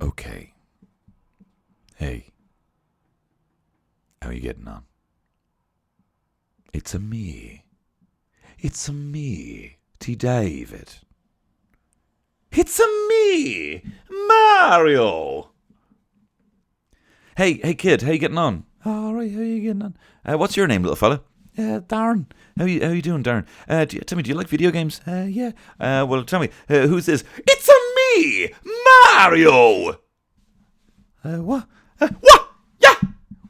Okay. Hey. How are you getting on? It's a me. It's a me, T. David. It's a me, Mario. Hey, kid, how you getting on? All right, how you getting on? What's your name, little fella? Darren. How you doing, Darren? Tell me, do you like video games? Yeah. Well, tell me, who's this? It's a me, Mario. What? What? Yeah!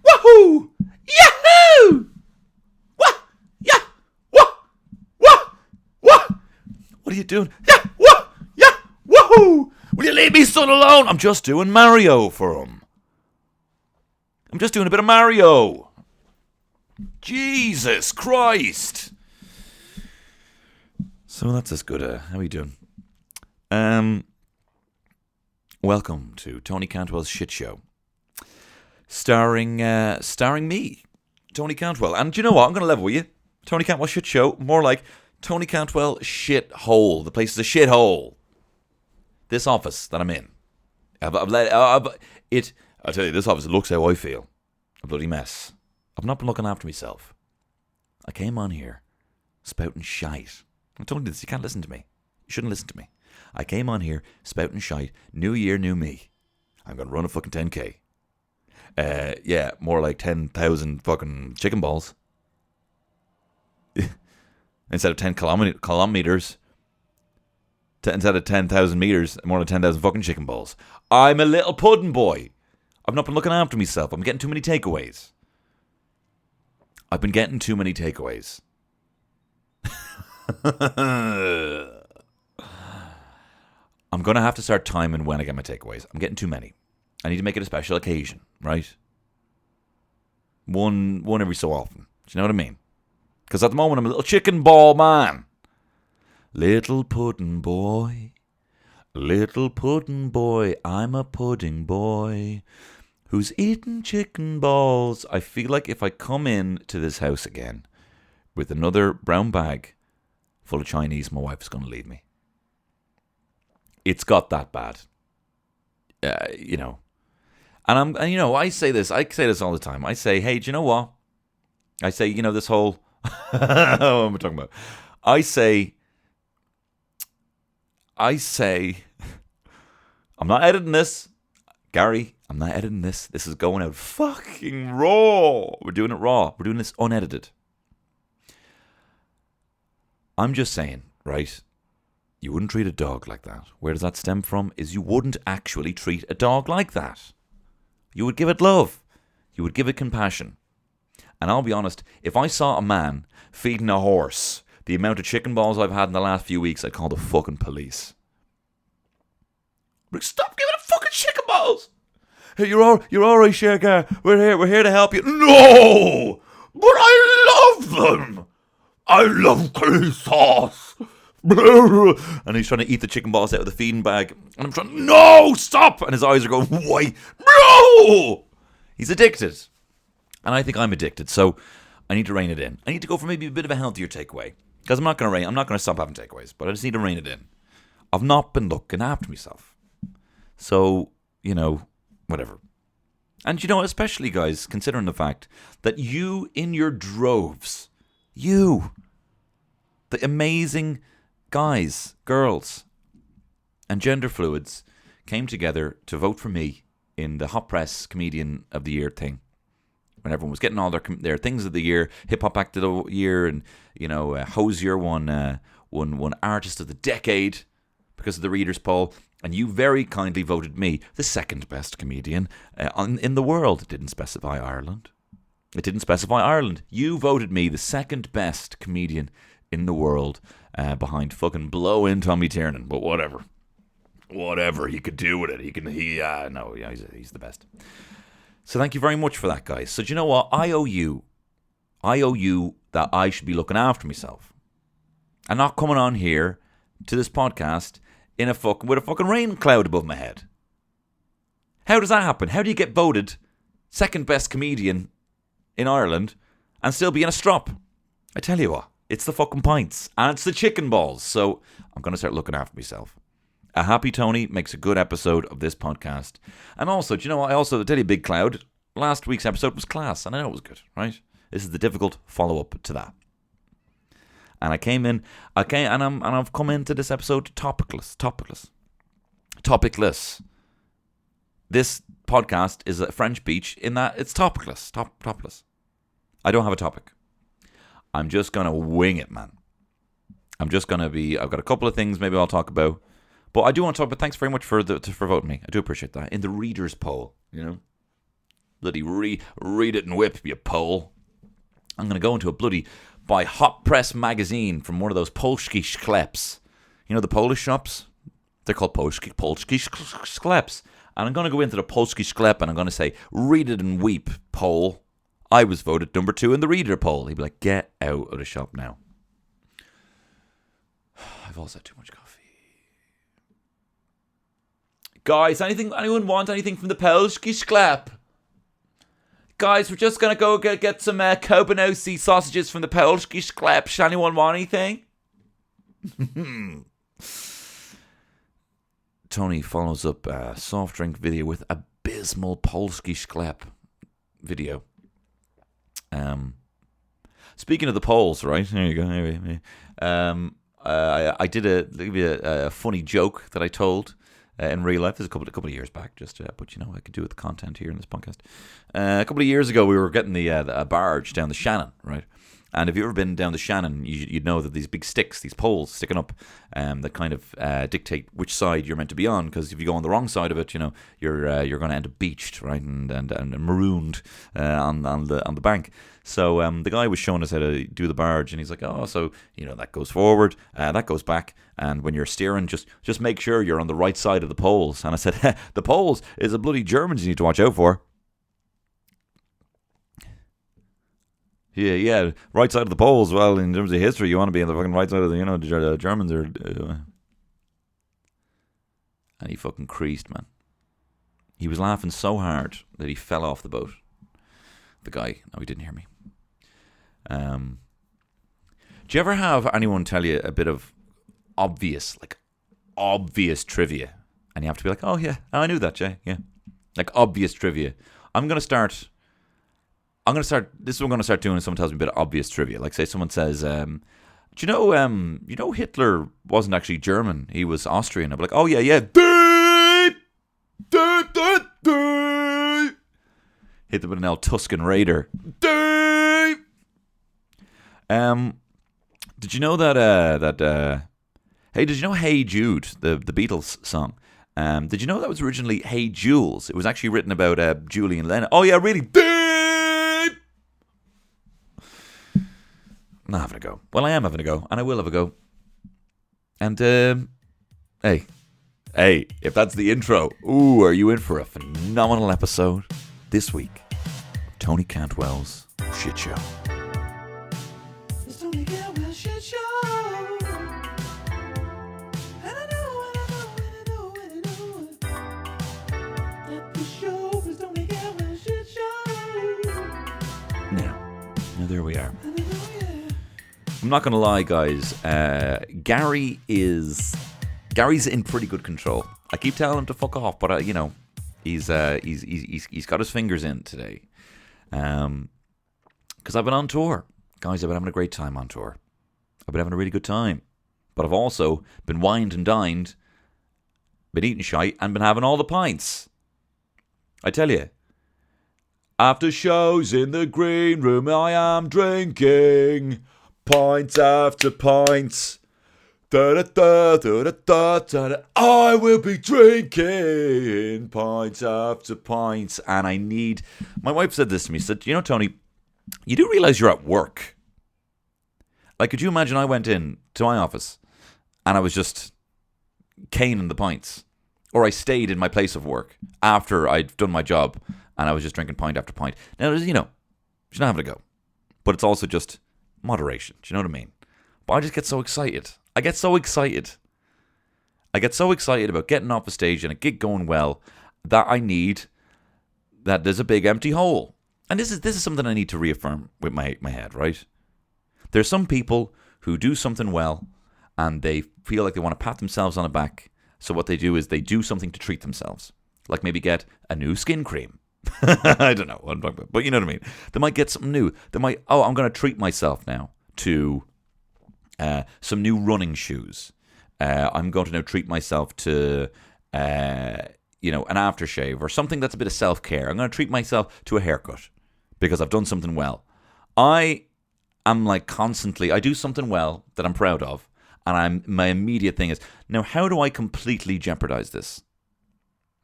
Wahoo! Yahoo! What? Yeah! What? What? What? What are you doing? Yeah! What? Yeah! Wahoo! Will you leave me son alone? I'm just doing Mario for him. I'm just doing a bit of Mario. Jesus Christ. So that's as good. How are you doing? Welcome to Tony Cantwell's shit show, starring me, Tony Cantwell. And do you know what? I'm going to level with you. Tony Cantwell shit show, more like Tony Cantwell shit hole. The place is a shit hole. This office that I'm in, I'll tell you, this office looks how I feel. A bloody mess. I've not been looking after myself. I came on here spouting shite. I told you this, you can't listen to me. You shouldn't listen to me. I came on here spouting shite. New year, new me. I'm going to run a fucking 10k. Yeah, more like 10,000 fucking chicken balls. Instead of 10 kilometers. Instead of 10,000 meters, more than 10,000 fucking chicken balls. I'm a little pudding boy. I've not been looking after myself. I'm getting too many takeaways. I've been getting too many takeaways. I'm going to have to start timing when I get my takeaways. I'm getting too many. I need to make it a special occasion, right? One every so often. Do you know what I mean? Because at the moment, I'm a little chicken ball man. Little pudding boy. Little pudding boy. I'm a pudding boy who's eating chicken balls. I feel like if I come in to this house again with another brown bag full of Chinese, my wife's going to leave me. It's got that bad. You know. And I say this all the time. I say, hey, do you know what? I say, this whole, what am I talking about? I say, I'm not editing this. Gary, I'm not editing this. This is going out fucking raw. We're doing it raw. We're doing this unedited. I'm just saying, right? You wouldn't treat a dog like that. Where does that stem from? Is you wouldn't actually treat a dog like that. You would give it love. You would give it compassion. And I'll be honest, if I saw a man feeding a horse the amount of chicken balls I've had in the last few weeks, I'd call the fucking police. Like, stop giving it fucking chicken balls! Hey, you're all right, Shergar. We're here to help you. No! But I love them! I love curry sauce! And he's trying to eat the chicken balls out of the feeding bag. And I'm trying, no, stop! And his eyes are going, why? No! He's addicted. And I think I'm addicted. So I need to rein it in. I need to go for maybe a bit of a healthier takeaway. Because I'm not going to stop having takeaways. But I just need to rein it in. I've not been looking after myself. So, whatever. And especially guys, considering the fact that you in your droves, the amazing guys, girls, and gender fluids came together to vote for me in the Hot Press Comedian of the Year thing. When everyone was getting all their things of the year, Hip Hop Act of the Year, and Hosier won Artist of the Decade because of the readers' poll, and you very kindly voted me the second best comedian in the world. It didn't specify Ireland. You voted me the second best comedian in the world, behind fucking blow-in Tommy Tiernan, but whatever, he could do with it. He's the best. So thank you very much for that, guys. So do you know what? I owe you that I should be looking after myself, and not coming on here to this podcast with a fucking rain cloud above my head. How does that happen? How do you get voted second best comedian in Ireland and still be in a strop? I tell you what. It's the fucking pints. And it's the chicken balls. So I'm going to start looking after myself. A happy Tony makes a good episode of this podcast. And also, do you know what? I'll tell you, Big Cloud, last week's episode was class, and I know it was good, right? This is the difficult follow-up to that. And I've come into this episode topicless. This podcast is a French beach in that it's topicless. I don't have a topic. I'm just going to wing it, man. I've got a couple of things maybe I'll talk about. But I do want to talk about, thanks very much for voting me. I do appreciate that. In the readers' poll, Bloody read it and whip, you poll. I'm going to go into a bloody, by Hot Press magazine from one of those Polski skleps. You know the Polish shops? They're called Polski skleps. And I'm going to go into the Polski sklep and I'm going to say, read it and weep, poll. I was voted number 2 in the reader poll. He'd be like, get out of the shop now. I've also had too much coffee. Guys, anyone want anything from the Polski sklep? Guys, we're just going to go get some Kobanosi sausages from the Polski sklep. Does anyone want anything? Tony follows up a soft drink video with abysmal Polski sklep video. Speaking of the Poles, right? There you go. I did a funny joke that I told in real life. This is a couple of years back, but I could do with the content here in this podcast. A couple of years ago, we were getting a barge down the Shannon, right? And if you've ever been down the Shannon, you'd know that these big sticks, these poles sticking up, that kind of dictate which side you're meant to be on. Because if you go on the wrong side of it, you're going to end up beached, right, and marooned on the bank. So the guy was showing us how to do the barge, and he's like, "Oh, so that goes forward, that goes back, and when you're steering, just make sure you're on the right side of the poles." And I said, "The poles is the bloody Germans you need to watch out for." Yeah, right side of the poles. Well, in terms of history, you want to be on the fucking right side of the Germans are. And he fucking creased, man. He was laughing so hard that he fell off the boat. The guy, no, he didn't hear me. Do you ever have anyone tell you a bit of obvious trivia, and you have to be like, "Oh yeah, I knew that, Jay." Yeah, like obvious trivia. I'm gonna start. This is what I'm gonna start doing. If someone tells me a bit of obvious trivia, like say someone says, "Do you know Hitler wasn't actually German? He was Austrian." I'll be like, "Oh yeah." Hit them with an El Tuscan Raider. Did you know that hey, did you know Hey Jude, the Beatles song? Did you know that was originally Hey Jules? It was actually written about Julian Lennon. Oh yeah, really? I'm not having a go. Well, I am having a go, and I will have a go. And hey, if that's the intro, are you in for a phenomenal episode this week? Tony Cantwell's Shit Show. It's Tony Cantwell's Shit Show. And I know that the show is Tony Cantwell's Shit Show. Now there we are. I'm not going to lie, guys. Gary's in pretty good control. I keep telling him to fuck off, but he's got his fingers in today. Because I've been on tour, guys. I've been having a great time on tour. I've been having a really good time, but I've also been wined and dined, been eating shite, and been having all the pints. I tell you. After shows in the green room, I am drinking. Pints after pints, I will be drinking pints after pints. And my wife said this to me, said, Tony, you do realise you're at work. Like, could you imagine I went in to my office and I was just caning the pints, or I stayed in my place of work after I'd done my job and I was just drinking pint after pint. Now, she's not having to go, but it's also just moderation. Do you know what I mean? But I just get so excited. I get so excited about getting off the stage and a gig going well that I need that there's a big empty hole. And this is something I need to reaffirm with my head, right? There's some people who do something well and they feel like they want to pat themselves on the back So what they do is they do something to treat themselves, like maybe get a new skin cream. I don't know what I'm talking about, but you know what I mean. They might get something new. They might, I'm going to treat myself now to some new running shoes. I'm going to now treat myself to, an aftershave or something that's a bit of self-care. I'm going to treat myself to a haircut because I've done something well. I am like constantly, I do something well that I'm proud of, and my immediate thing is, now how do I completely jeopardize this?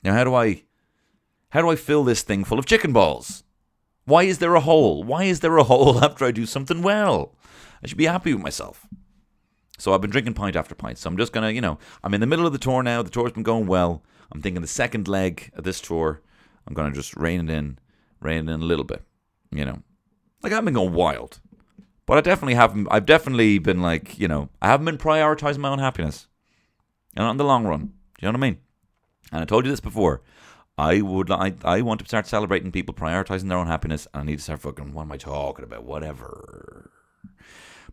Now how do I fill this thing full of chicken balls? Why is there a hole? Why is there a hole after I do something well? I should be happy with myself. So I've been drinking pint after pint. So I'm just going to, I'm in the middle of the tour now. The tour's been going well. I'm thinking the second leg of this tour, I'm going to just rein it in a little bit, Like I haven't been going wild. But I definitely haven't. I've definitely been like, I haven't been prioritizing my own happiness. And in the long run. Do you know what I mean? And I told you this before. I want to start celebrating people prioritizing their own happiness. And I need to start fucking, what am I talking about? Whatever.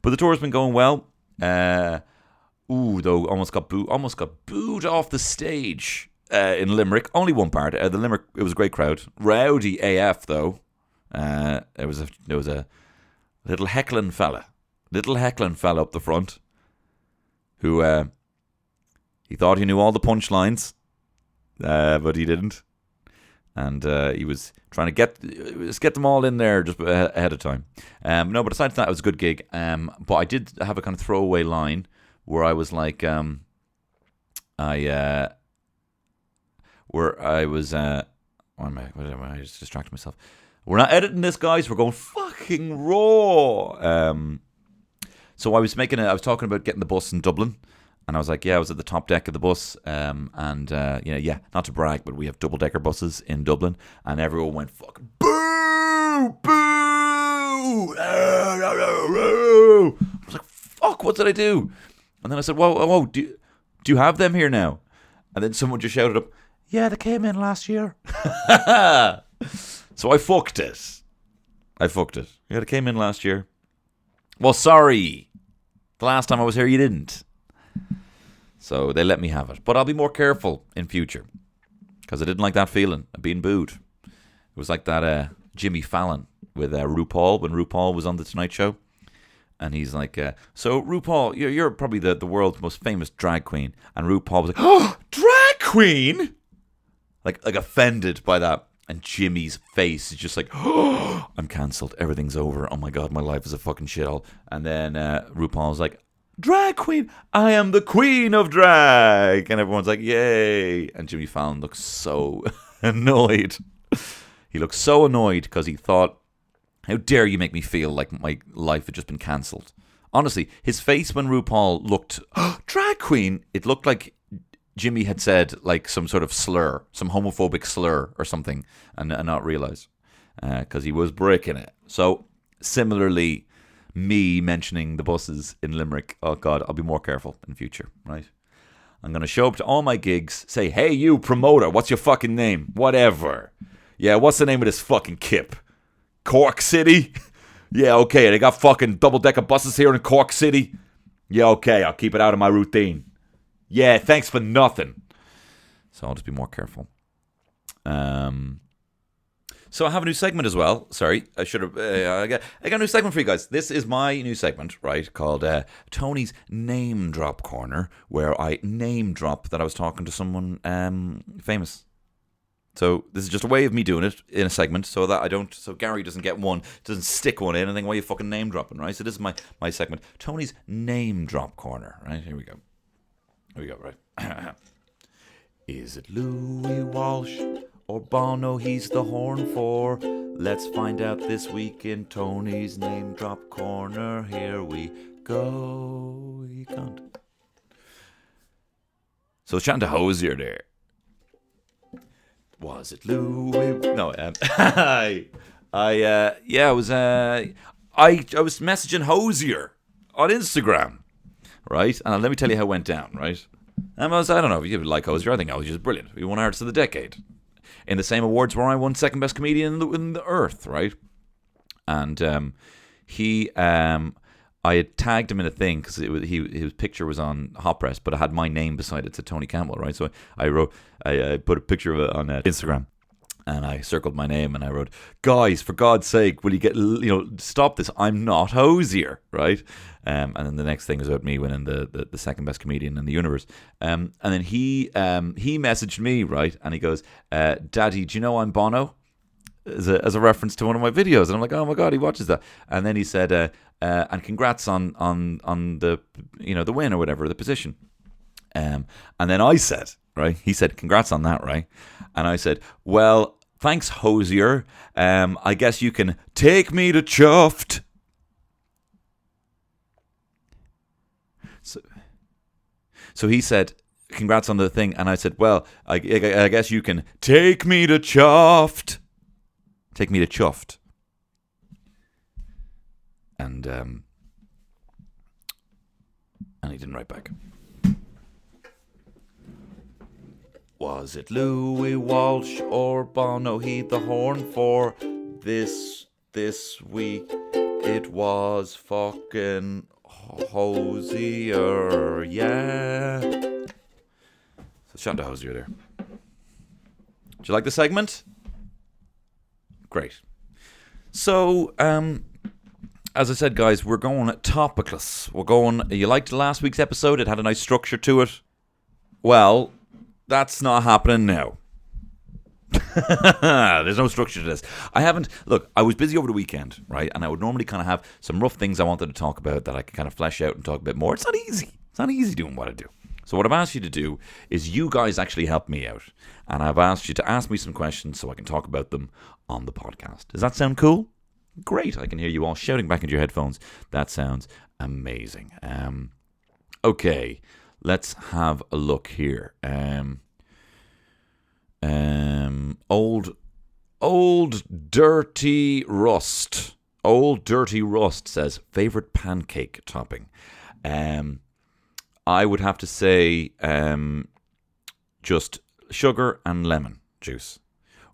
But the tour's been going well. Though almost got booed off the stage in Limerick. Only one part. The Limerick, it was a great crowd. Rowdy AF though. There was a little heckling fella up the front who he thought he knew all the punchlines, but he didn't. And he was trying to get them all in there just ahead of time. No, but aside from that, it was a good gig. But I did have a kind of throwaway line where I was like, I just distracted myself. We're not editing this, guys. We're going fucking raw. So I was talking about getting the bus in Dublin. And I was like, I was at the top deck of the bus, not to brag, but we have double-decker buses in Dublin, and everyone went, fucking boo, boo, I was like, fuck, what did I do? And then I said, whoa, do you have them here now? And then someone just shouted up, yeah, they came in last year. So I fucked it. Yeah, they came in last year. Well, sorry. The last time I was here, you didn't. So they let me have it. But I'll be more careful in future. Because I didn't like that feeling of being booed. It was like that Jimmy Fallon with RuPaul, when RuPaul was on The Tonight Show. And he's like, so RuPaul, you're probably the world's most famous drag queen. And RuPaul was like, oh, drag queen? Like offended by that. And Jimmy's face is just like, oh, I'm cancelled. Everything's over. Oh my God, my life is a fucking shithole. And then RuPaul's like, drag queen, I am the queen of drag. And everyone's like, yay. And Jimmy Fallon looks so annoyed. He looks so annoyed because he thought, how dare you make me feel like my life had just been cancelled. Honestly, his face when RuPaul looked, oh, drag queen, it looked like Jimmy had said like some sort of slur, some homophobic slur or something, and not realize because he was breaking it. So similarly, me mentioning the buses in Limerick, oh God, I'll be more careful in future, right? I'm going to show up to all my gigs, say, hey, you promoter, what's your fucking name? Whatever. Yeah, what's the name of this fucking kip? Cork City? Yeah, okay, they got fucking double-decker buses here in Cork City? Yeah, okay, I'll keep it out of my routine. Yeah, thanks for nothing. So I'll just be more careful. So I have a new segment as well. Sorry, I should have. I got a new segment for you guys. This is my new segment, right? Called Tony's Name Drop Corner, where I name drop that I was talking to someone famous. So this is just a way of me doing it in a segment, so that so Gary doesn't get one, doesn't stick one in, and think, why are you fucking name dropping, right? So this is my segment, Tony's Name Drop Corner, right? Here we go, right? Is it Louis Walsh or Bono he's the horn for? Let's find out this week in Tony's Name Drop Corner. Here we go. You can't. So I was chatting to Hosier there. Was it Louis? No, I was messaging Hosier on Instagram, right? And let me tell you how it went down, right? I don't know if you like Hosier. I think Hosier's brilliant. He won Artist of the Decade in the same awards where I won Second Best Comedian in the Earth, right? And I had tagged him in a thing because his picture was on Hot Press, but it had my name beside it, to Tony Campbell, right? So I put a picture of it on Instagram, and I circled my name, and I wrote, "Guys, for God's sake, will you stop this? I'm not Hosier," right? And then the next thing is about me winning the second best comedian in the universe. And then he messaged me, right? And he goes, "Daddy, do you know I'm Bono?" As a reference to one of my videos, and I'm like, oh my God, he watches that. And then he said, and congrats on the the win or whatever, the position. And then I said, right, he said, congrats on that, right? And I said, well, thanks, Hosier. I guess you can take me to Chuffed. So he said, congrats on the thing, and I said, well, I guess you can take me to Chuffed. Take me to Chuffed. And he didn't write back. Was it Louis Walsh or Bono he the horn for this week? It was fucking Hosier, yeah. So shout out to Hosier there. Did you like the segment? Great. So, as I said, guys, we're going topicless. You liked last week's episode? It had a nice structure to it. Well, that's not happening now. There's no structure to this. I was busy over the weekend, right? And I would normally kind of have some rough things I wanted to talk about that I could kind of flesh out and talk a bit more. It's not easy. It's not easy doing what I do. So what I've asked you to do is you guys actually help me out. And I've asked you to ask me some questions so I can talk about them on the podcast. Does that sound cool? Great. I can hear you all shouting back into your headphones. That sounds amazing. Okay, let's have a look here. Old Dirty Rust. Old Dirty Rust says, favorite pancake topping. I would have to say just sugar and lemon juice.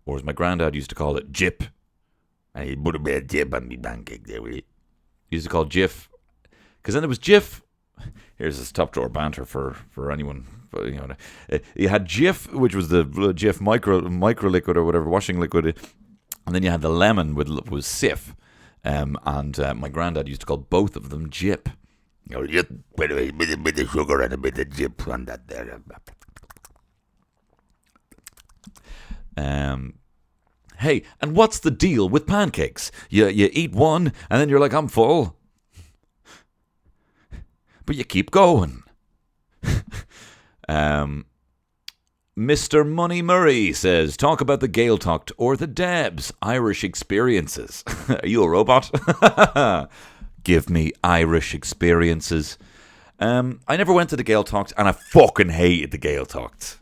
Or as my granddad used to call it, jip. And he'd put a bit of jip on me pancake there, will you? He used to call Jif. Because then there was Jif. Here's this top drawer banter for anyone. You had Jif, which was the Jif micro liquid or whatever, washing liquid. And then you had the lemon was Sif. And my granddad used to call both of them Jip. Just put a bit of sugar and a bit of jip on that there. Hey, and what's the deal with pancakes? You eat one, and then you're like, I'm full. But you keep going. Mr. Money Murray says, talk about the Gaeltacht or the Debs Irish experiences. Are you a robot? Give me Irish experiences. I never went to the Gaeltacht, and I fucking hated the Gaeltacht.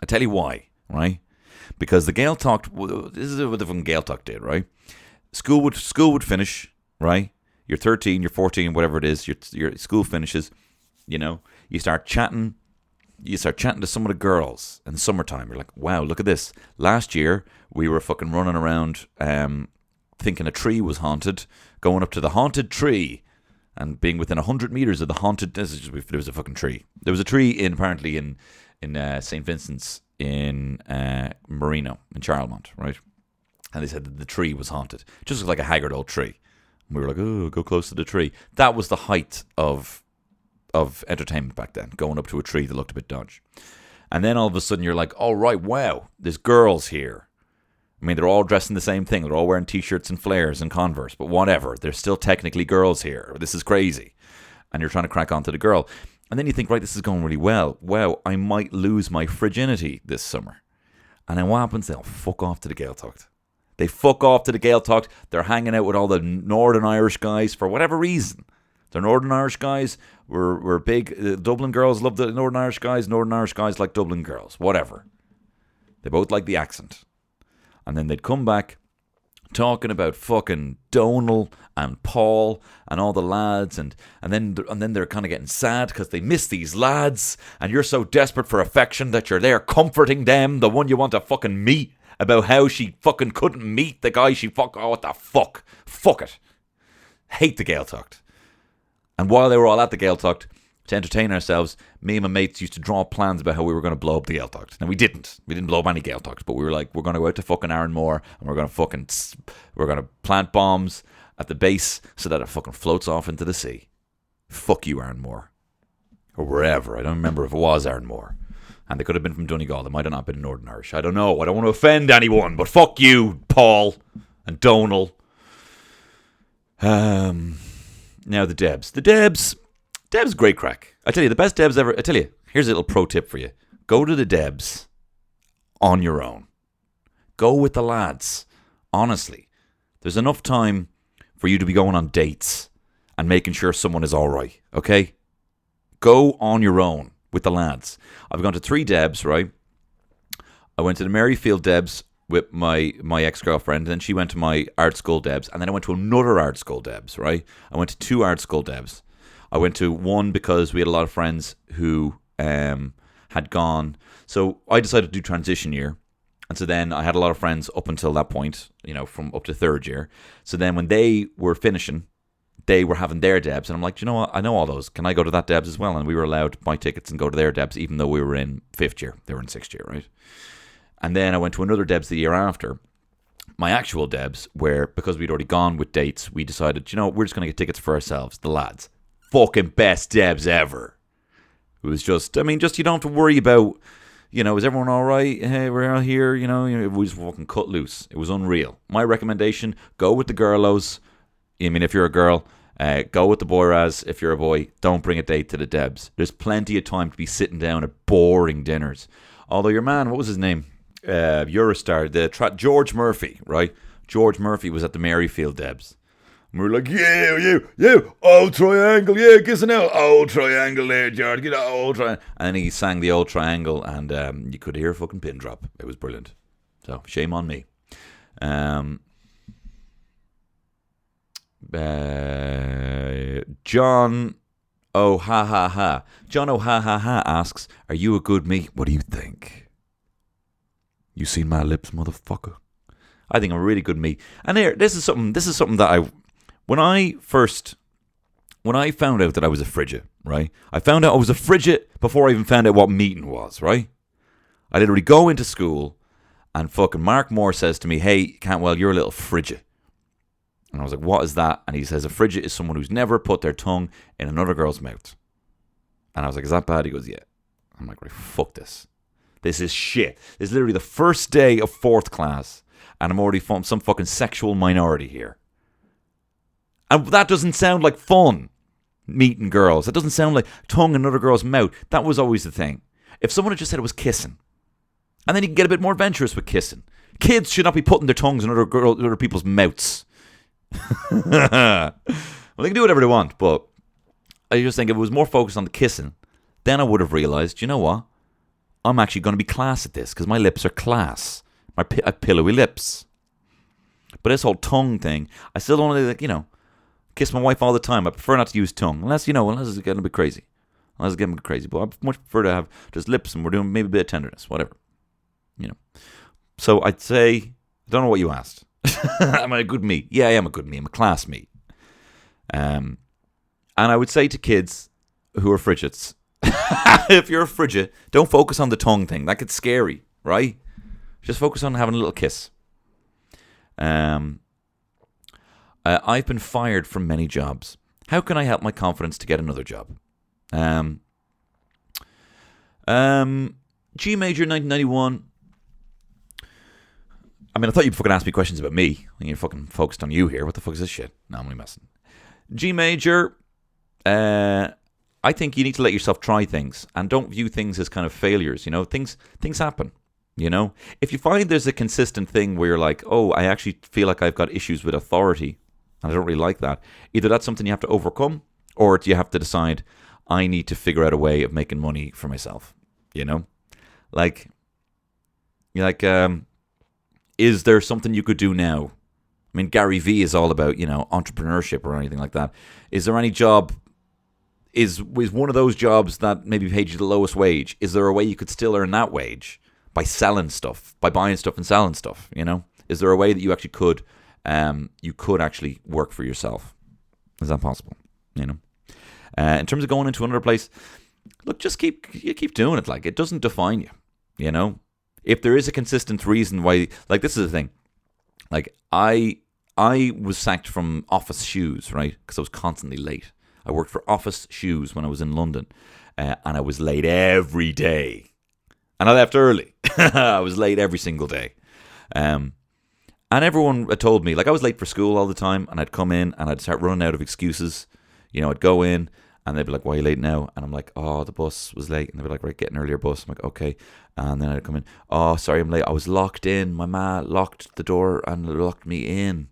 I tell you why, right? Because the Gaeltacht, this is what the fucking Gaeltacht did, right? School would finish, right? You're 13, you're 14, whatever it is. Your school finishes. You start chatting. You start chatting to some of the girls in the summertime. You're like, wow, look at this. Last year we were fucking running around, thinking a tree was haunted, going up to the haunted tree, and being within 100 meters of the haunted. There was a fucking tree. There was a tree apparently in St. Vincent's in Marino in Charlemont, right? And they said that the tree was haunted. It just looked like a haggard old tree. And we were like, oh, go close to the tree. That was the height of entertainment back then, going up to a tree that looked a bit dodgy. And then all of a sudden you're like, oh right, wow, there's girls here. I mean, they're all dressed in the same thing. They're all wearing T-shirts and flares and Converse, but whatever. There's still technically girls here. This is crazy. And you're trying to crack onto the girl. And then you think, right, this is going really well. Wow, I might lose my virginity this summer. And then what happens? They'll fuck off to the Gaeltacht. They fuck off to the Gaeltacht. They're hanging out with all the Northern Irish guys for whatever reason. The Northern Irish guys were big. Dublin girls love the Northern Irish guys. Northern Irish guys like Dublin girls. Whatever. They both like the accent. And then they'd come back talking about fucking Donal and Paul and all the lads, and then they're kind of getting sad because they miss these lads, and you're so desperate for affection that you're there comforting them, the one you want to fucking meet, about how she fucking couldn't meet the guy she fuck. Oh, what the fuck? Fuck it. Hate the Gaeltacht. And while they were all at the Gaeltacht, to entertain ourselves, me and my mates used to draw plans about how we were going to blow up the Gaeltacht. Now, we didn't. We didn't blow up any Gaeltacht, but we were like, we're going to go out to fucking Aaronmore, and we're going to plant bombs at the base so that it fucking floats off into the sea. Fuck you, Aaronmore. Or wherever. I don't remember if it was Aaronmore. And they could have been from Donegal. They might have not been Northern Irish. I don't know. I don't want to offend anyone, but fuck you, Paul and Donal. Now the Debs. Debs, great crack. I tell you, the best Debs ever. I tell you, here's a little pro tip for you. Go to the Debs on your own. Go with the lads. Honestly. There's enough time for you to be going on dates and making sure someone is all right. Okay? Go on your own with the lads. I've gone to 3 Debs, right? I went to the Maryfield Debs with my ex-girlfriend, and then she went to my art school Debs, and then I went to another art school Debs, right? I went to 2 art school Debs. I went to one because we had a lot of friends who had gone. So I decided to do transition year. And so then I had a lot of friends up until that point, from up to 3rd year. So then when they were finishing, they were having their Debs. And I'm like, you know what? I know all those. Can I go to that Debs as well? And we were allowed to buy tickets and go to their Debs, even though we were in 5th year. They were in 6th year, right? And then I went to another Debs the year after. My actual Debs, where because we'd already gone with dates, we decided, we're just going to get tickets for ourselves, the lads. Fucking best Debs ever. It was just you don't have to worry about, is everyone all right? Hey, we're out here, it was fucking cut loose. It was unreal. My recommendation, go with the girlos. If you're a girl, go with the boy-raz. If you're a boy, don't bring a date to the Debs. There's plenty of time to be sitting down at boring dinners. Although your man, what was his name? Eurostar, George Murphy, right? George Murphy was at the Maryfield Debs. And we were like, yeah, old triangle, yeah, kiss it out, old triangle there, George, get that old triangle. And then he sang the old triangle, and you could hear a fucking pin drop. It was brilliant. So, shame on me. John John asks, are you a good me? What do you think? You seen my lips, motherfucker? I think I'm a really good me. And here, this is something that when I found out that I was a frigid, right? I found out I was a frigid before I even found out what meeting was, right? I literally go into school and fucking Mark Moore says to me, hey, Cantwell, you're a little frigid. And I was like, what is that? And he says, a frigid is someone who's never put their tongue in another girl's mouth. And I was like, is that bad? He goes, yeah. I'm like, right, fuck this. This is shit. This is literally the first day of 4th class. And I'm already some fucking sexual minority here. And that doesn't sound like fun, meeting girls. That doesn't sound like tongue in another girl's mouth. That was always the thing. If someone had just said it was kissing, and then you can get a bit more adventurous with kissing. Kids should not be putting their tongues in other people's mouths. Well, they can do whatever they want, but I just think if it was more focused on the kissing, then I would have realised, you know what? I'm actually going to be class at this, because my lips are class. I have pillowy lips. But this whole tongue thing, I still don't really, kiss my wife all the time. I prefer not to use tongue, unless it's getting a bit crazy. But I much prefer to have just lips, and we're doing maybe a bit of tenderness, whatever. So I'd say, I don't know what you asked. Am I a good me? Yeah, I am a good me. I'm a class me. And I would say to kids who are frigids, if you're a frigid, don't focus on the tongue thing. That gets scary, right? Just focus on having a little kiss. I've been fired from many jobs. How can I help my confidence to get another job? G Major 1991. I thought you'd fucking ask me questions about me. You're fucking focused on you here. What the fuck is this shit? No, I'm only messing. G Major. I think you need to let yourself try things and don't view things as kind of failures. Things happen. If you find there's a consistent thing where you're like, oh, I actually feel like I've got issues with authority and I don't really like that. Either that's something you have to overcome, or you have to decide, I need to figure out a way of making money for myself. Is there something you could do now? Gary Vee is all about, entrepreneurship or anything like that. Is there any job? Is one of those jobs that maybe paid you the lowest wage? Is there a way you could still earn that wage by selling stuff, by buying stuff and selling stuff? Is there a way that you actually could, actually work for yourself? Is that possible? In terms of going into another place, look, just keep doing it. Like, it doesn't define you, you know? If there is a consistent reason why, like, this is the thing. Like, I was sacked from Office Shoes, right? Because I was constantly late. I worked for Office Shoes when I was in London, and I was late every day. And I left early. I was late every single day. And everyone had told me, like, I was late for school all the time, and I'd come in and I'd start running out of excuses. You know, I'd go in and they'd be like, why are you late now? And I'm like, oh, the bus was late. And they'd be like, right, get an earlier bus. I'm like, okay. And then I'd come in, oh, sorry, I'm late. I was locked in. My ma locked the door and locked me in.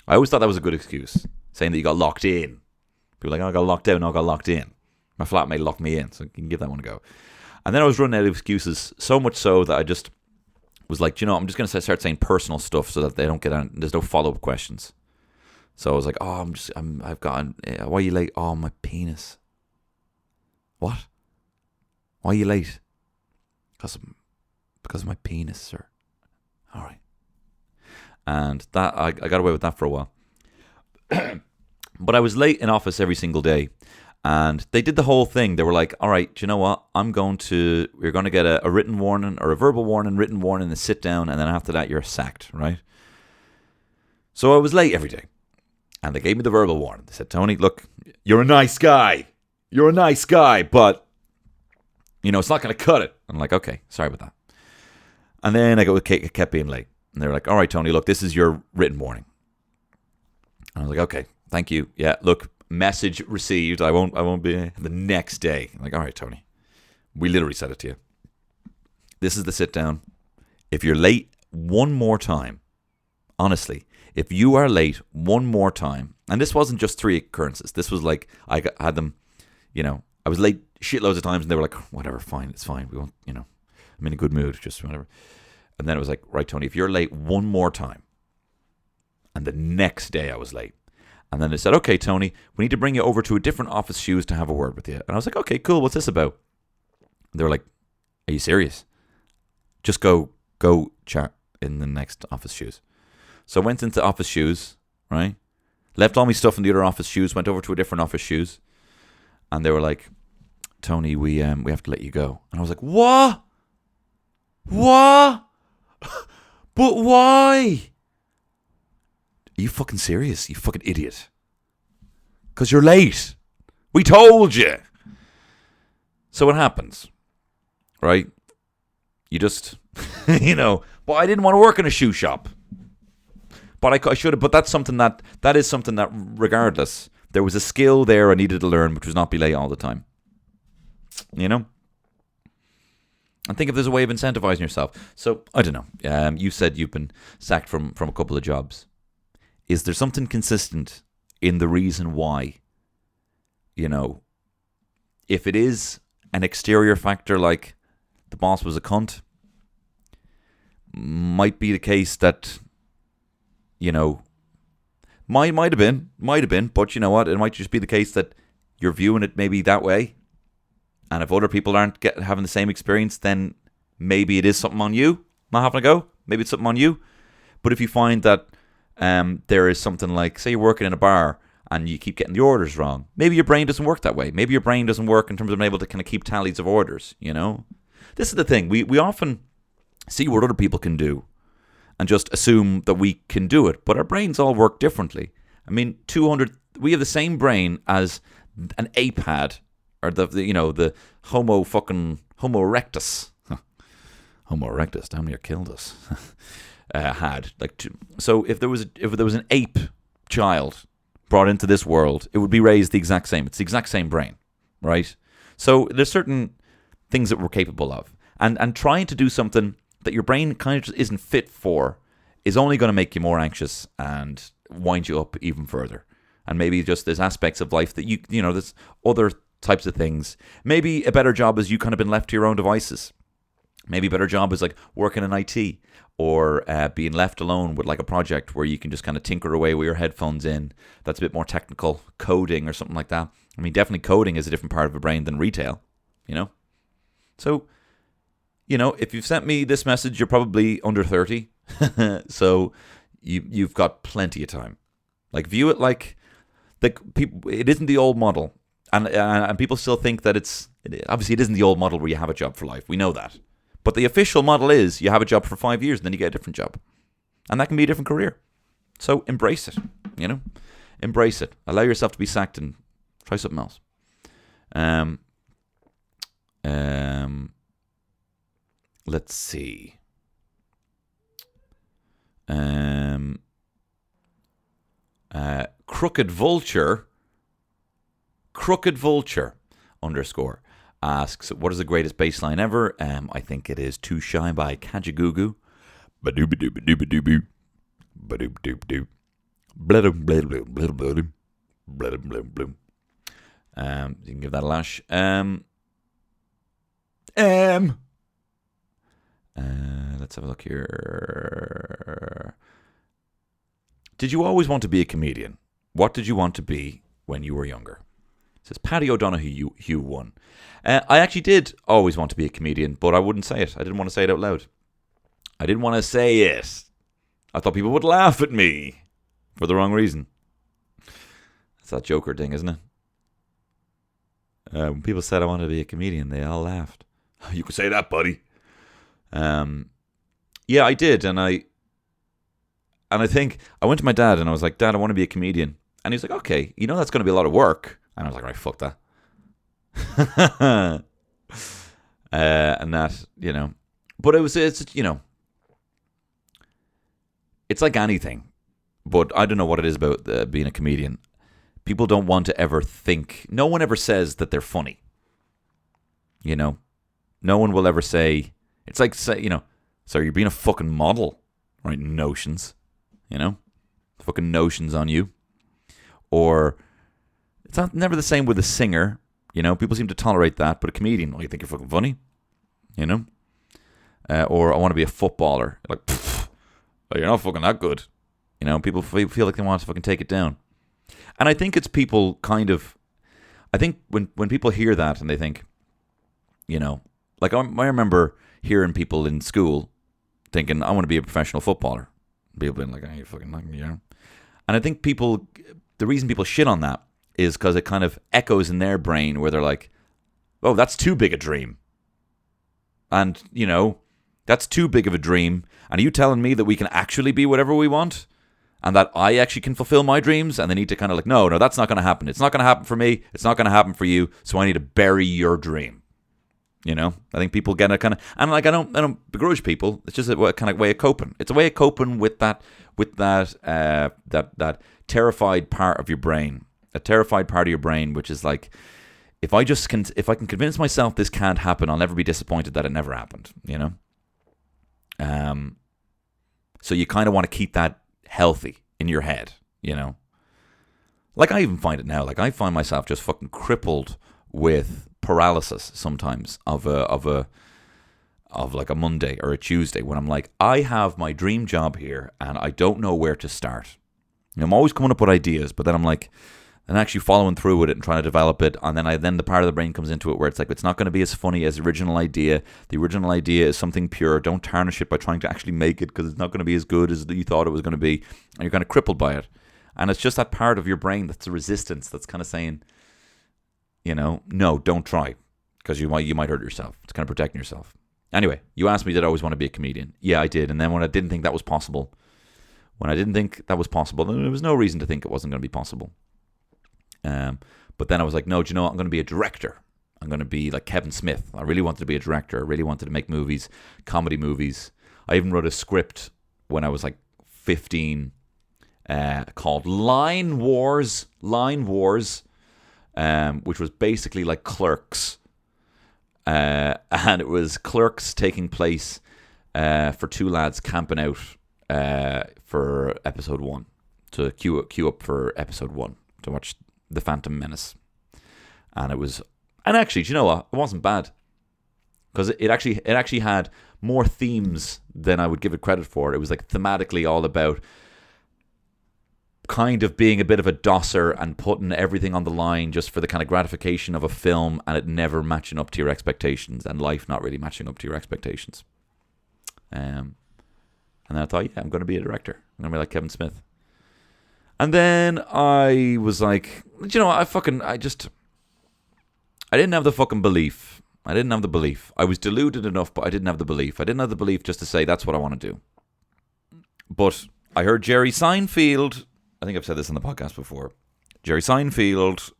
I always thought that was a good excuse, saying that you got locked in. People were like, oh, I got locked out, no, I got locked in. My flatmate locked me in, so you can give that one a go. And then I was running out of excuses, so much so that I just was like, you know, I'm just going to start saying personal stuff so that they don't get on, there's no follow-up questions. So I was like, oh, I've gotten, why are you late? Oh, my penis. What? Why are you late? Because of my penis, sir. All right. And that I got away with that for a while. But I was late in office every single day. And they did the whole thing. They were like, all right, do you know what? We're going to get a written warning or a verbal warning, written warning, and sit down. And then after that, you're sacked, right? So I was late every day. And they gave me the verbal warning. They said, Tony, look, you're a nice guy. You're a nice guy, but, you know, it's not going to cut it. I'm like, okay, sorry about that. And then I kept being late. And they were like, all right, Tony, look, this is your written warning. And I was like, okay, thank you. Yeah, look, message received. I won't be the next day. I'm like, all right, Tony. We literally said it to you. This is the sit down. If you're late one more time, honestly, if you are late one more time, and this wasn't just 3 occurrences. This was like, I had them, you know, I was late shitloads of times and they were like, whatever, fine, it's fine. We won't, you know, I'm in a good mood, just whatever. And then it was like, right, Tony, if you're late one more time, and the next day I was late. And then they said, okay, Tony, we need to bring you over to a different Office Shoes to have a word with you. And I was like, okay, cool, what's this about? And they were like, are you serious? Just go chat in the next Office Shoes. So I went into Office Shoes, right? Left all my stuff in the other Office Shoes, went over to a different Office Shoes. And they were like, Tony, we have to let you go. And I was like, what? What? But why? Are you fucking serious? You fucking idiot. Because you're late. We told you. So what happens? Right? You just, you know, but I didn't want to work in a shoe shop. But I should have, but that's something that is something that regardless, there was a skill there I needed to learn, which was not be late all the time. You know? And think if there's a way of incentivizing yourself. So, I don't know. You said you've been sacked from a couple of jobs. Is there something consistent in the reason why? You know, if it is an exterior factor like the boss was a cunt, might be the case that, you know, might have been, but you know what? It might just be the case that you're viewing it maybe that way. And if other people aren't having the same experience, then maybe it is something on you. Not having a go. Maybe it's something on you. But if you find that there is something like, say you're working in a bar and you keep getting the orders wrong, maybe your brain doesn't work that way. Maybe your brain doesn't work in terms of being able to kind of keep tallies of orders, you know? This is the thing. We often see what other people can do and just assume that we can do it. But our brains all work differently. I mean, we have the same brain as an ape had. Or the Homo erectus. Homo erectus, damn near killed us. Had so if there was an ape child brought into this world, it would be raised the exact same. It's the exact same brain, right? So there's certain things that we're capable of, and trying to do something that your brain kind of just isn't fit for is only going to make you more anxious and wind you up even further. And maybe just there's aspects of life that you know there's other types of things. Maybe a better job is you kind of been left to your own devices. Maybe a better job is like working in IT or being left alone with like a project where you can just kind of tinker away with your headphones in. That's a bit more technical, coding or something like that. I mean, definitely coding is a different part of a brain than retail, you know? So, you know, if you've sent me this message, you're probably under 30. So you've got plenty of time. Like, view it like the people. It isn't the old model And people still think that obviously it isn't the old model where you have a job for life. We know that. But the official model is you have a job for 5 years and then you get a different job. And that can be a different career. So embrace it, Embrace it. Allow yourself to be sacked and try something else. Let's see. Crooked Vulture _ asks, what is the greatest bass line ever? I think it is Too Shy by Kajagoogoo. Ba-dooba-dooba-dooba-dooba-doo. Ba-dooba-dooba-doo. Blah-dum-blah-dum-blah-dum-blah-dum. Blah-dum-blah-dum. You can give that a lash. Let's have a look here. Did you always want to be a comedian? What did you want to be when you were younger? It says Paddy O'Donoghue Hugh 1. I actually did always want to be a comedian, but I wouldn't say it. I didn't want to say it out loud. I didn't want to say it. I thought people would laugh at me for the wrong reason. It's that Joker thing, isn't it? When people said I wanted to be a comedian, they all laughed. You could say that, buddy. Yeah, I did, and I think I went to my dad and I was like, Dad, I want to be a comedian. And he's like, okay, that's going to be a lot of work. And I was like, right, fuck that. And that, but it's like anything. But I don't know what it is about being a comedian. People don't want to ever think, no one ever says that they're funny. No one will ever say, it's like, so you're being a fucking model, right? Notions. Fucking notions on you. Or it's never the same with a singer. People seem to tolerate that, but a comedian, you think you're fucking funny, or I want to be a footballer. Like, you're not fucking that good. People feel like they want to fucking take it down. And I think it's people kind of, I think when people hear that and they think, like I remember hearing people in school thinking, I want to be a professional footballer. People being like, you fucking, And I think the reason people shit on that is because it kind of echoes in their brain where they're like, oh, that's too big a dream. And, that's too big of a dream. And are you telling me that we can actually be whatever we want? And that I actually can fulfill my dreams? And they need to kind of like, no, that's not going to happen. It's not going to happen for me. It's not going to happen for you. So I need to bury your dream. I think people get a kind of, and like I don't begrudge people. It's just a kind of way of coping. It's a way of coping with that terrified part of your brain, a terrified part of your brain, which is like, if I can convince myself this can't happen, I'll never be disappointed that it never happened. So you kind of want to keep that healthy in your head. Like I even find it now. Like I find myself just fucking crippled with paralysis sometimes of like a Monday or a Tuesday when I'm like, I have my dream job here and I don't know where to start. I'm always coming up with ideas, but then I'm like, and actually following through with it and trying to develop it, and then the part of the brain comes into it where it's like, it's not going to be as funny as the original idea. The original idea is something pure. Don't tarnish it by trying to actually make it, because it's not going to be as good as you thought it was going to be, and you're kind of crippled by it. And it's just that part of your brain that's a resistance that's kind of saying, no, don't try, because you might hurt yourself. It's kind of protecting yourself. Anyway, you asked me, did I always want to be a comedian? Yeah, I did. And then when I didn't think that was possible, then there was no reason to think it wasn't going to be possible. But then I was like, no, do you know what? I'm going to be a director. I'm going to be like Kevin Smith. I really wanted to be a director. I really wanted to make movies, comedy movies. I even wrote a script when I was like 15 called Line Wars, which was basically like Clerks. And it was Clerks taking place for two lads camping out for episode 1. To queue up for episode 1 to watch The Phantom Menace. And actually, do you know what? It wasn't bad. Because it actually had more themes than I would give it credit for. It was like thematically all about kind of being a bit of a dosser and putting everything on the line just for the kind of gratification of a film, and it never matching up to your expectations, and life not really matching up to your expectations. And then I thought, yeah, I'm going to be a director. I'm going to be like Kevin Smith. And then I was like, you know, I I didn't have the fucking belief. I didn't have the belief. I was deluded enough, but I didn't have the belief. I didn't have the belief just to say that's what I want to do. But I heard Jerry Seinfeld, I think I've said this on the podcast before. Jerry Seinfeld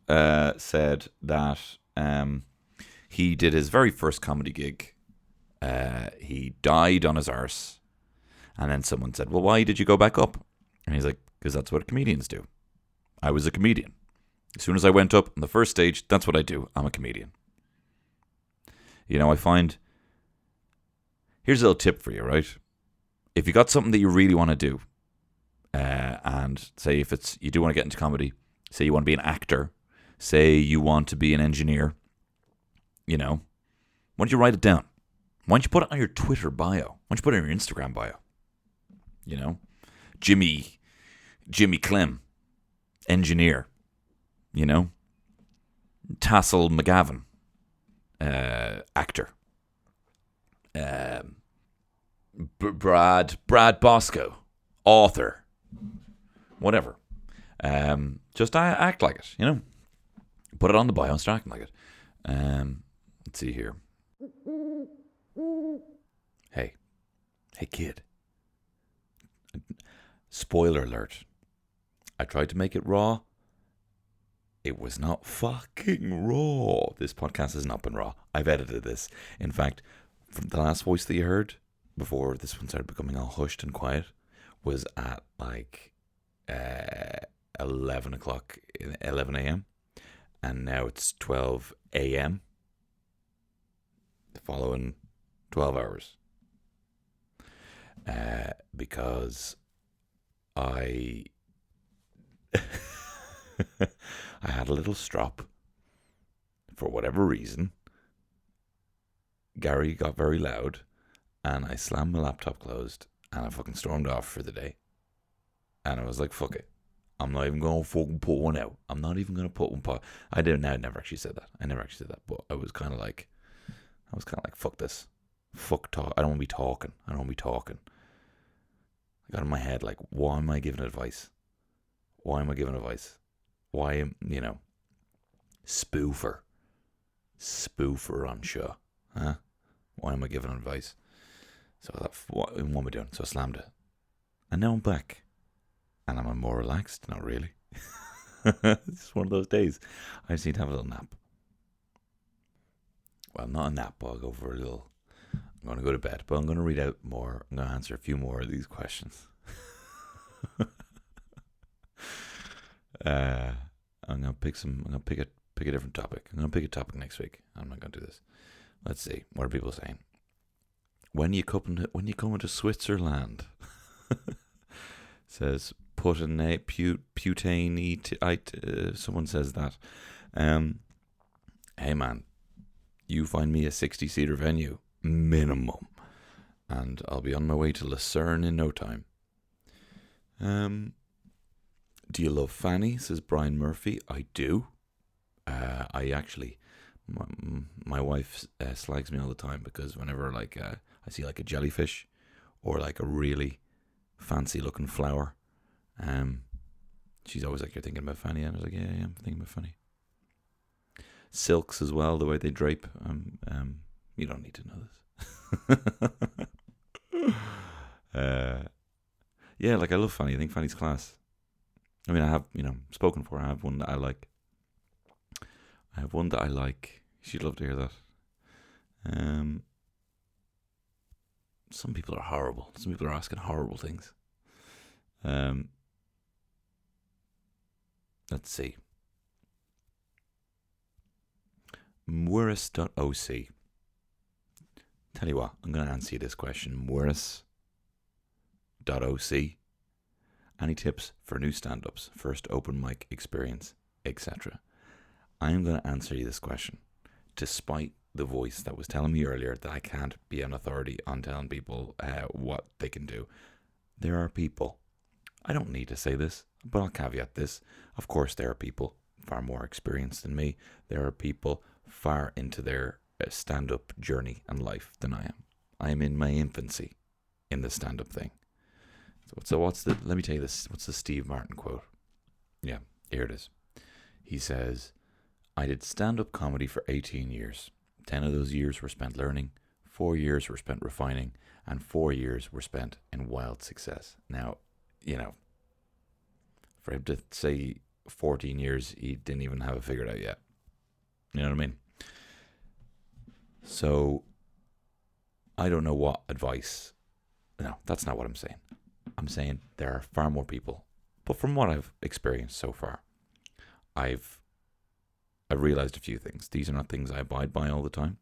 said that he did his very first comedy gig. He died on his arse. And then someone said, well, why did you go back up? And he's like, because that's what comedians do. I was a comedian. As soon as I went up on the first stage, that's what I do. I'm a comedian. You know, I find... Here's a little tip for you, right? If you got something that you really want to do, and say if it's you do want to get into comedy, say you want to be an actor, say you want to be an engineer, you know, why don't you write it down? Why don't you put it on your Twitter bio? Why don't you put it on your Instagram bio? You know, Jimmy Clem, engineer. You know, Tassel McGavin, actor. Brad Bosco, author. Whatever. Just act like it, you know. Put it on the bio and start acting like it. Let's see here. Hey kid. Spoiler alert. I tried to make it raw. It was not fucking raw. This podcast has not been raw. I've edited this. In fact, from the last voice that you heard, before this one started becoming all hushed and quiet, was at like 11 a.m. And now it's 12 a.m. The following 12 hours. Because I had a little strop. For whatever reason, Gary got very loud, and I slammed my laptop closed, and I fucking stormed off for the day. And I was like, fuck it. I'm not even going to fucking put one out. I'm not even going to put one pot. I never actually said that. But I was kind of like, fuck this. Fuck talk. I don't want to be talking. I got in my head, like, why am I giving advice? Why, you know, spoofer on show, huh? Why am I giving advice? So I thought, what am I doing? So I slammed it. And now I'm back. And am I more relaxed? Not really. It's just one of those days. I just need to have a little nap. Well, not a nap, but I'll go for a little... I'm going to go to bed, but I'm going to read out more. I'm going to answer a few more of these questions. I'm going to pick a different topic. I'm going to pick a topic next week. I'm not going to do this. Let's see. What are people saying? When you come into Switzerland? Says putane. Someone says that. Hey man, you find me a 60-seater venue minimum, and I'll be on my way to Lucerne in no time. Do you love Fanny? Says Brian Murphy. I do. I actually, my wife slags me all the time because whenever I see like a jellyfish or like a really fancy looking flower, she's always like, you're thinking about Fanny? And I was like, yeah, I'm thinking about Fanny. Silks as well, the way they drape. You don't need to know this. Yeah, like I love Fanny. I think Fanny's class. I mean, I have, spoken for her. I have one that I like. She'd love to hear that. Some people are horrible. Some people are asking horrible things. Let's see. Muris.oc. Tell you what, I'm going to answer you this question. Muris.oc. Any tips for new stand-ups, first open mic experience, etc.? I'm going to answer you this question, despite the voice that was telling me earlier that I can't be an authority on telling people what they can do. There are people, I don't need to say this, but I'll caveat this. Of course, there are people far more experienced than me. There are people far into their stand-up journey and life than I am. I am in my infancy in the stand-up thing. So let me tell you this, what's the Steve Martin quote? Yeah, here it is. He says, I did stand-up comedy for 18 years. 10 of those years were spent learning, 4 years were spent refining, and 4 years were spent in wild success. Now, for him to say 14 years, he didn't even have it figured out yet. You know what I mean? So, I don't know what advice. No, that's not what I'm saying. I'm saying there are far more people. But from what I've experienced so far, I've realized a few things. These are not things I abide by all the time.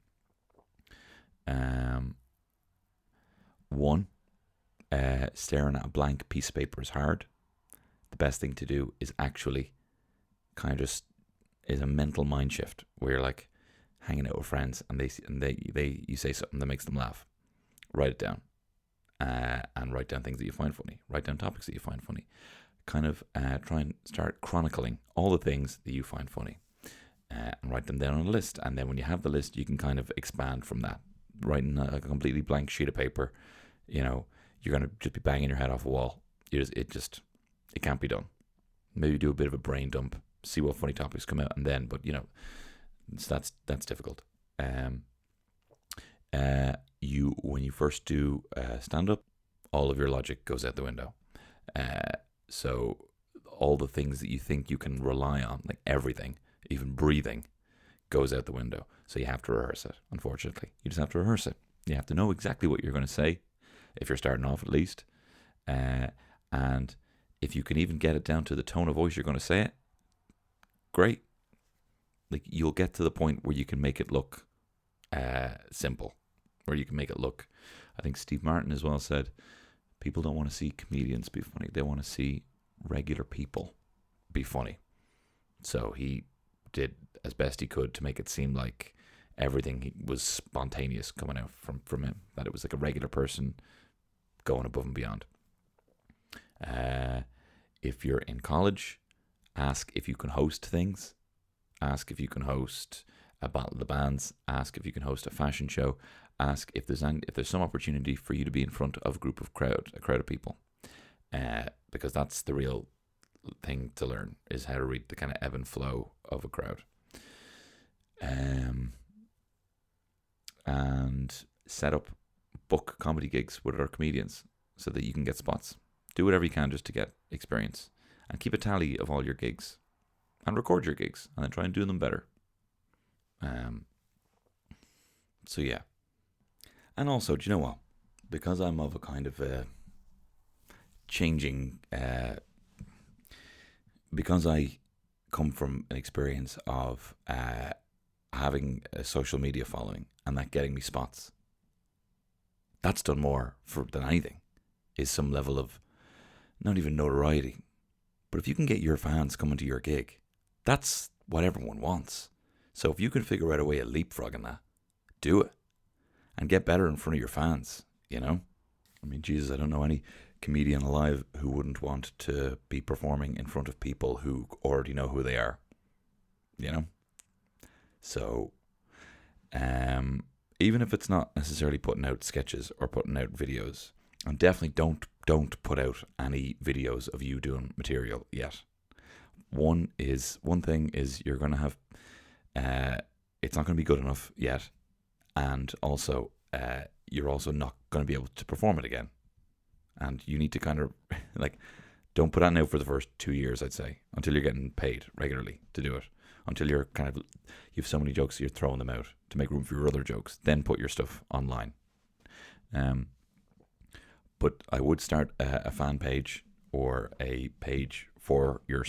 One, staring at a blank piece of paper is hard. The best thing to do is actually kind of just is a mental mind shift where you're like hanging out with friends and you say something that makes them laugh. Write it down, and write down things that you find funny. Write down topics that you find funny. Kind of try and start chronicling all the things that you find funny, and write them down on a list. And then when you have the list, you can kind of expand from that. Writing a completely blank sheet of paper, you're gonna just be banging your head off a wall. It can't be done. Maybe do a bit of a brain dump, see what funny topics come out, and then. But that's difficult. When you first do stand up, all of your logic goes out the window. So all the things that you think you can rely on, like everything, even breathing, goes out the window. So you have to rehearse it. Unfortunately, you just have to rehearse it. You have to know exactly what you're going to say, if you're starting off at least, and if you can even get it down to the tone of voice you're going to say it, great. Like you'll get to the point where you can make it look simple, where you can make it look. I think Steve Martin as well said, people don't want to see comedians be funny; they want to see regular people be funny. So he did as best he could to make it seem like everything was spontaneous coming out from him, that it was like a regular person going above and beyond. If you're in college, ask if you can host things. Ask if you can host a battle of the bands. Ask if you can host a fashion show. Ask if there's some opportunity for you to be in front of a crowd of people, because that's the real thing to learn, is how to read the kind of ebb and flow of a crowd. And book comedy gigs with other comedians so that you can get spots. Do whatever you can just to get experience, and keep a tally of all your gigs, and record your gigs, and then try and do them better. So yeah. And also, do you know what? Because I'm of a kind of changing, because I come from an experience of having a social media following and that getting me spots, that's done more than anything, is some level of not even notoriety, but if you can get your fans coming to your gig, that's what everyone wants. So if you can figure out a way of leapfrogging that, do it. And get better in front of your fans, I mean, Jesus, I don't know any comedian alive who wouldn't want to be performing in front of people who already know who they are, So, even if it's not necessarily putting out sketches or putting out videos, and definitely don't put out any videos of you doing material yet. One thing is you're going to have, it's not going to be good enough yet. And also, you're also not going to be able to perform it again. And you need to kind of, don't put that out for the first 2 years, I'd say, until you're getting paid regularly to do it. Until you're you have so many jokes that you're throwing them out to make room for your other jokes. Then put your stuff online. But I would start a fan page or a page for your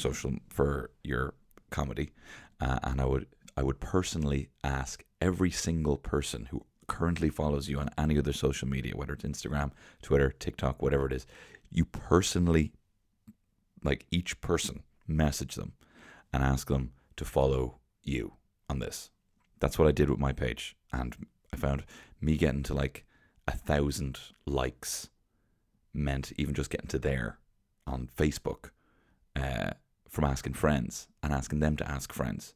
comedy. And I would personally ask every single person who currently follows you on any other social media, whether it's Instagram, Twitter, TikTok, whatever it is, you personally, each person, message them and ask them to follow you on this. That's what I did with my page. And I found me getting to 1,000 likes meant even just getting to there on Facebook from asking friends and asking them to ask friends.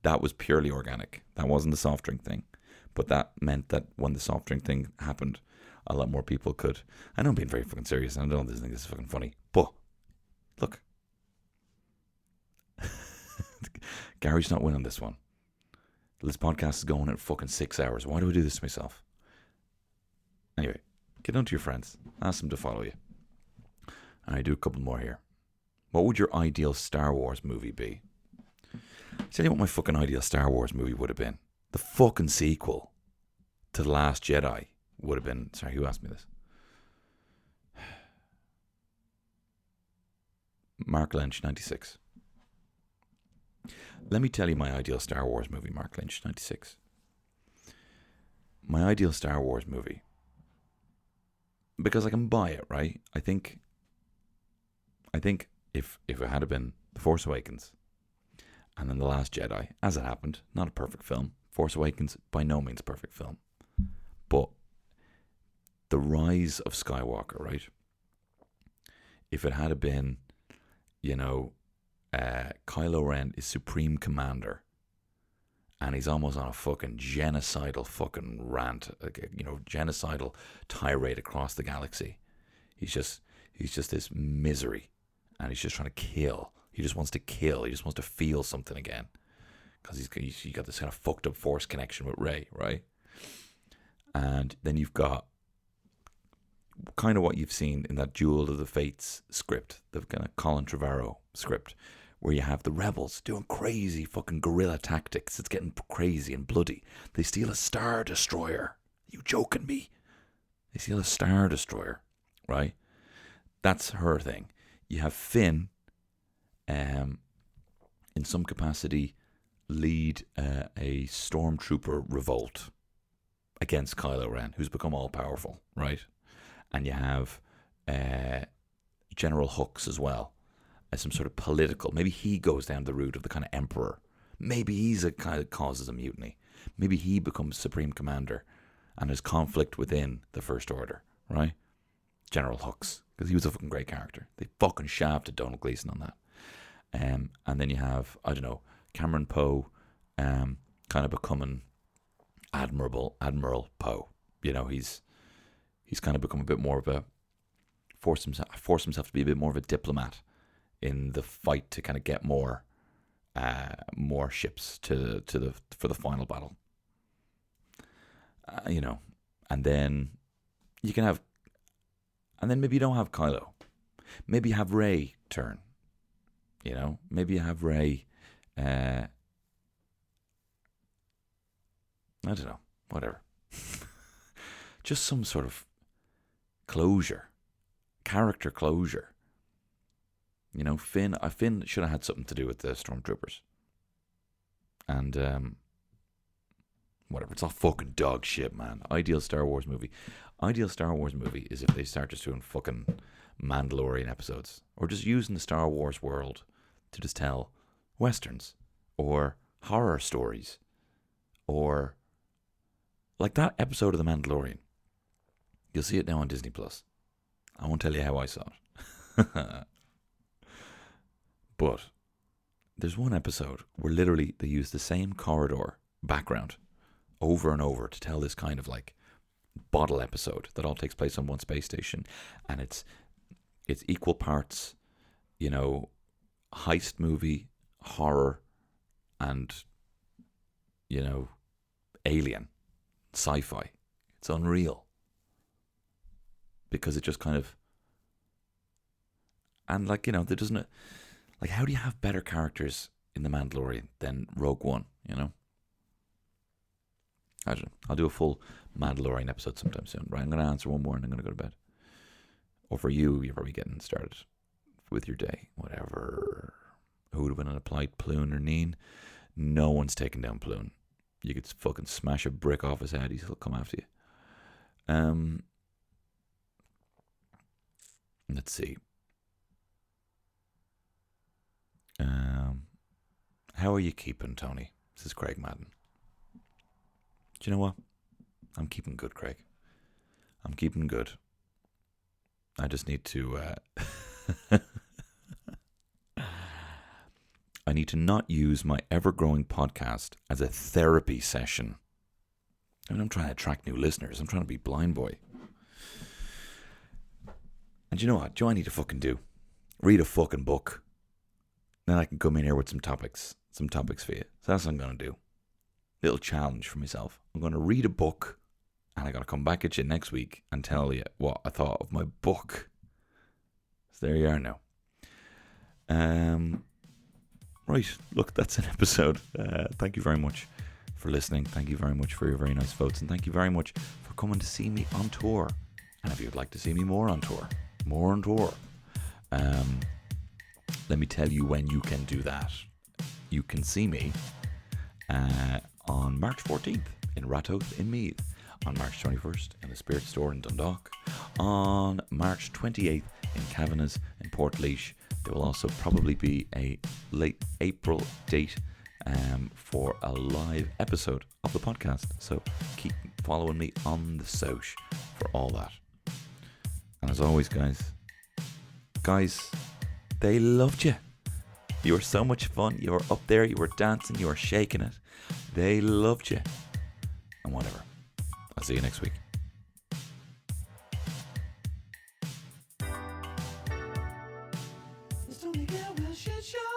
That was purely organic. That wasn't the soft drink thing. But that meant that when the soft drink thing happened, a lot more people could. I know I'm being very fucking serious, and I don't think this is fucking funny. But, look. Gary's not winning this one. This podcast is going at fucking 6 hours. Why do I do this to myself? Anyway, get on to your friends. Ask them to follow you. And I do a couple more here. What would your ideal Star Wars movie be? Tell you what my fucking ideal Star Wars movie would have been. The fucking sequel to The Last Jedi would have been... Sorry, who asked me this? Mark Lynch, 96. Let me tell you my ideal Star Wars movie, Mark Lynch, 96. My ideal Star Wars movie. Because I can buy it, right? I think if it had been The Force Awakens and then The Last Jedi, as it happened, not a perfect film. Force Awakens, by no means a perfect film. But The Rise of Skywalker, right? If it had been, Kylo Ren is Supreme Commander and he's almost on a fucking genocidal fucking rant, genocidal tirade across the galaxy. He's just this misery and he's just trying to kill. He just wants to kill. He just wants to feel something again because he's got this kind of fucked up Force connection with Rey, right? And then you've got kind of what you've seen in that Duel of the Fates script, the kind of Colin Trevorrow script, where you have the rebels doing crazy fucking guerrilla tactics. It's getting crazy and bloody. They steal a Star Destroyer. You joking me? They steal a Star Destroyer, right? That's her thing. You have Finn, in some capacity, lead a stormtrooper revolt against Kylo Ren, who's become all powerful, right? And you have General Hux as well, as some sort of political. Maybe he goes down the route of the kind of emperor. Maybe he's a kind of causes a mutiny. Maybe he becomes Supreme Commander, and there's conflict within the First Order, right? General Hux, because he was a fucking great character. They fucking shafted Donald Gleason on that. And then you have, I don't know, Cameron Poe, kind of becoming Admiral Poe. He's kind of become a bit more of a forced himself to be a bit more of a diplomat in the fight to kind of get more ships for the final battle. And then you can have, and then maybe you don't have Kylo. Maybe you have Rey turn. Maybe you have Rey. I don't know. Whatever. Just some sort of closure, character closure. Finn should have had something to do with the stormtroopers. And whatever, it's all fucking dog shit, man. Ideal Star Wars movie is if they start just doing fucking Mandalorian episodes, or just using the Star Wars world to just tell westerns or horror stories, or like that episode of The Mandalorian. You'll see it now on Disney Plus. I won't tell you how I saw it. But there's one episode where literally they use the same corridor background over and over to tell this kind of like bottle episode that all takes place on one space station, and it's equal parts, heist movie, horror, and alien, sci-fi. It's unreal because it just kind of, and there doesn't, like, how do you have better characters in The Mandalorian than Rogue One? I don't know. I'll do a full Mandalorian episode sometime soon. Right, I'm going to answer one more and I'm going to go to bed. Or for you, you're probably getting started with your day. Whatever. Who would have been an applied Ploon or Neen? No one's taking down Ploon. You could fucking smash a brick off his head. He'll come after you. Let's see. How are you keeping, Tony? This is Craig Madden. Do you know what? I'm keeping good, Craig. I'm keeping good. I just need to... I need to not use my ever-growing podcast as a therapy session. I'm trying to attract new listeners. I'm trying to be Blind Boy. And you know what? Do you know what I need to fucking do? Read a fucking book. Then I can come in here with some topics for you. So that's what I'm going to do. little challenge for myself. I'm going to read a book, and I got to come back at you next week and tell you what I thought of my book. So there you are now. Right, look, that's an episode. Thank you very much for listening. Thank you very much for your very nice votes, and thank you very much for coming to see me on tour. And if you'd like to see me more on tour, let me tell you when you can do that. You can see me on March 14th in Ratoath in Meath, on March 21st in the Spirit Store in Dundalk, on March 28th in Kavanagh's in Portlaoise. There will also probably be a late April date for a live episode of the podcast. So keep following me on the Soch for all that. And as always, guys, they loved you. You were so much fun. You were up there. You were dancing. You were shaking it. They loved you. And whatever. I'll see you next week. It's only a shit show.